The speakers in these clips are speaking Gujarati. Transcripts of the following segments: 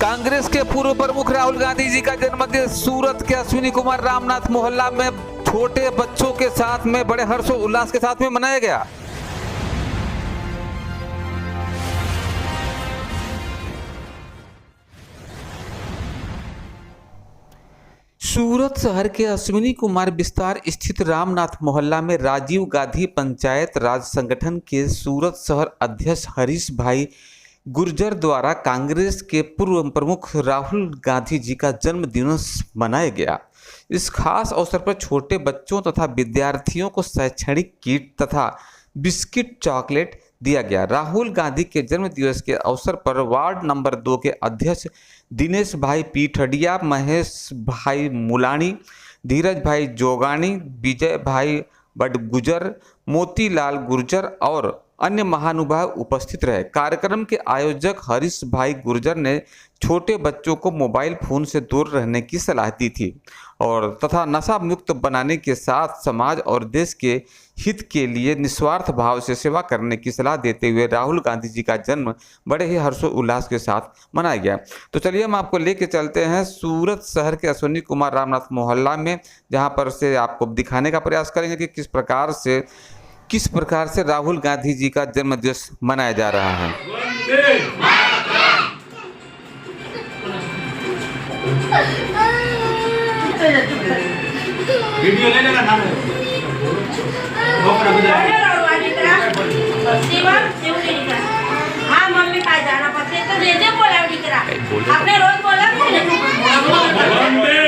कांग्रेस के पूर्व प्रमुख राहुल गांधी जी का जन्मदिन सूरत के अश्विनी कुमार रामनाथ मोहल्ला में छोटे बच्चों के साथ में बड़े हर्षोल्लास के साथ में मनाया गया। सूरत शहर के अश्विनी कुमार विस्तार स्थित रामनाथ मोहल्ला में राजीव गांधी पंचायत राज संगठन के सूरत शहर अध्यक्ष हरीश भाई गुर्जर द्वारा कांग्रेस के पूर्व प्रमुख राहुल गांधी जी का जन्म दिवस मनाया गया। इस खास अवसर पर छोटे बच्चों तथा विद्यार्थियों को शैक्षणिक किट तथा बिस्किट चॉकलेट दिया गया। राहुल गांधी के जन्म दिवस के अवसर पर वार्ड नंबर 2 के अध्यक्ष दिनेश भाई पीठडिया, महेश भाई मुलानी, धीरज भाई जोगानी, विजय भाई बडगुजर, मोतीलाल गुर्जर और अन्य महानुभाव उपस्थित रहे। कार्यक्रम के आयोजक हरीश भाई गुर्जर ने छोटे बच्चों को मोबाइल फोन से दूर रहने की सलाह दी थी और तथा नशा मुक्त बनाने के साथ समाज और देश के हित के लिए निस्वार्थ भाव से सेवा करने की सलाह देते हुए राहुल गांधी जी का जन्म बड़े ही हर्षोल्लास के साथ मनाया गया। तो चलिए हम आपको लेके चलते हैं सूरत शहर के अश्विनी कुमार रामनाथ मोहल्ला में, जहां पर से आपको दिखाने का प्रयास करेंगे कि किस प्रकार से राहुल गांधी जी का जन्म दिवस मनाया जा रहा है। वीडियो ले लेना नाम हाँ मम्मी काय जाना पड़ते तो दे दे बोला दिकरा आपने रोज बोला वंदे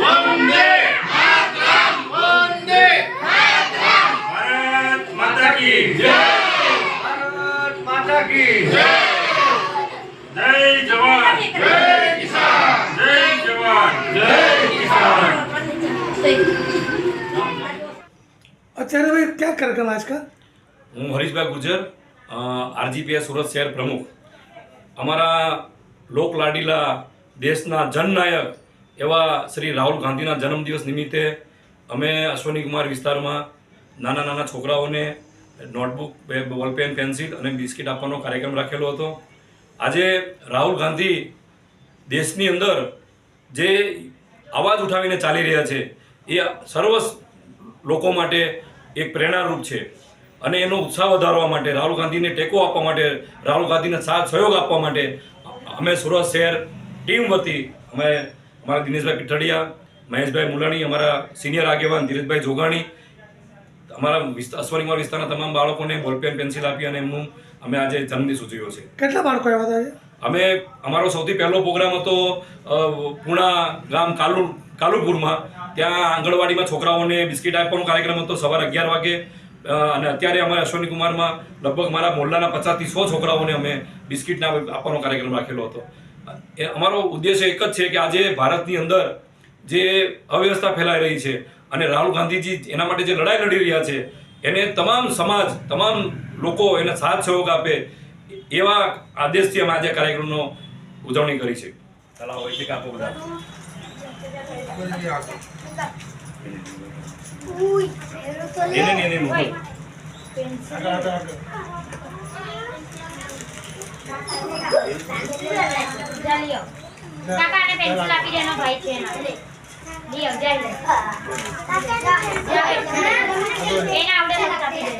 वंदे वंदे भारत माता की जय, भारत माता की जय, जय जवान जय किसान, जय जवान जय किसान। अच्छा भाई क्या कार्यक्रम आज का? હું હરીશભાઈ ગુર્જર, આરજીપીએસ સુરત શહેર પ્રમુખ. અમારા લોકલાડીલા દેશના જનનાયક એવા શ્રી રાહુલ ગાંધીના જન્મદિવસ નિમિત્તે અમે અશ્વિની કુમાર વિસ્તારમાં નાના નાના છોકરાઓને નોટબુક, બોલપેન, પેન્સિલ અને બિસ્કિટ આપવાનો કાર્યક્રમ રાખેલો હતો. આજે રાહુલ ગાંધી દેશની અંદર જે અવાજ ઉઠાવીને ચાલી રહ્યા છે એ સર્વ લોકો માટે એક પ્રેરણારૂપ છે અને એનો ઉત્સાહ વધારવા માટે, રાહુલ ગાંધીને ટેકો આપવા માટે, રાહુલ ગાંધીને સાથ સહયોગ આપવા માટે અમે સુરત શહેર ટીમ વતી અમે અમારા દિનેશભાઈ પીઠડિયા, મહેશભાઈ મુલાણી, અમારા સિનિયર આગેવાન ધીરજભાઈ જોગાણી, અમારા અશ્વિની કુમાર વિસ્તારના તમામ બાળકોને બોલપેન, પેન્સિલ આપી અને એમનું અમે આજે જન્મદિવસ ઉજવ્યો છે. કેટલા બાળકો આવ્યા હતા? અમે અમારો સૌથી પહેલો પ્રોગ્રામ હતો પૂણા ગામ કાલુપુરમાં. ત્યાં આંગણવાડીમાં છોકરાઓને બિસ્કિટ આપવાનો કાર્યક્રમ હતો સવારે 11 વાગે અને અત્યારે અમારે અશ્વિની કુમારમાં લગભગ મારા મોહલ્લાના 50 થી 100 છોકરાઓને અમે બિસ્કિટ આપવાનો કાર્યક્રમ રાખેલો હતો. એ અમારો ઉદ્દેશ્ય એક જ છે કે આજે ભારતની અંદર જે અવ્યવસ્થા ફેલાઈ રહી છે અને રાહુલ ગાંધીજી એના માટે જે લડાઈ લડી રહ્યા છે એને તમામ સમાજ, તમામ લોકો એને સાથ સહયોગ આપે એવા આદેશથી અમે આજે કાર્યક્રમનો ઉજવણી કરી છે. ચલાવો હોય છે આપો બધા. કાકાને પેન્સિલ આપી દેનો ભાઈ છે એના લિયો જાય લે એના આવડે તો આપી દે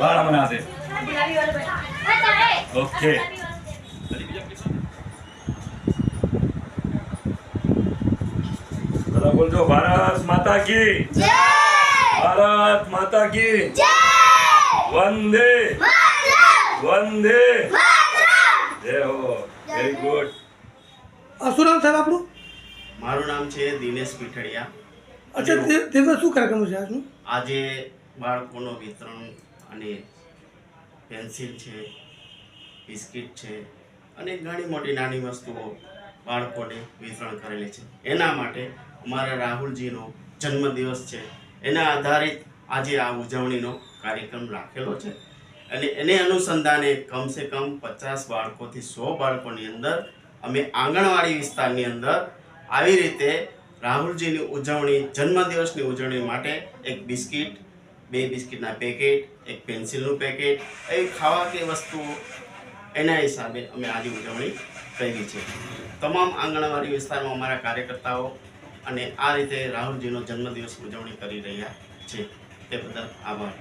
બાળા મને આશે. ઓકે બધા બોલજો ભારત માતા કી જય, ભારત માતા કી જય, વંદે વંદે જય હો. Very good. શું નામ સાહેબ આપણું? મારું નામ છે દિનેશ પીઠડિયા. અચ્છા, તે શું કાર્યક્રમ છે આજનું? આજે બાળકોનું વિતરણ અને પેન્સિલ છે, બિસ્કિટ છે અને ઘણી મોટી નાની વસ્તુઓ બાળકોને વિતરણ કરેલી છે. એના માટે અમારા રાહુલજીનો જન્મદિવસ છે એના આધારિત આજે આ ઉજવણીનો કાર્યક્રમ રાખેલો છે અને એને અનુસંધાને કમસે કમ 50 બાળકોથી 100 બાળકોની અંદર અમે આંગણવાડી વિસ્તારની અંદર આવી રીતે રાહુલજીની ઉજવણી, જન્મદિવસની ઉજવણી માટે એક બિસ્કિટ, 2 બિસ્કિટના પેકેટ, એક પેન્સિલનું પેકેટ, એવી ખાવાતી વસ્તુઓ એના હિસાબે અમે આજે ઉજવણી કરી છે. તમામ આંગણવાડી વિસ્તારમાં અમારા કાર્યકર્તાઓ અને આ રીતે રાહુલજીનો જન્મદિવસ ઉજવણી કરી રહ્યા છે. તે બદલ આભાર.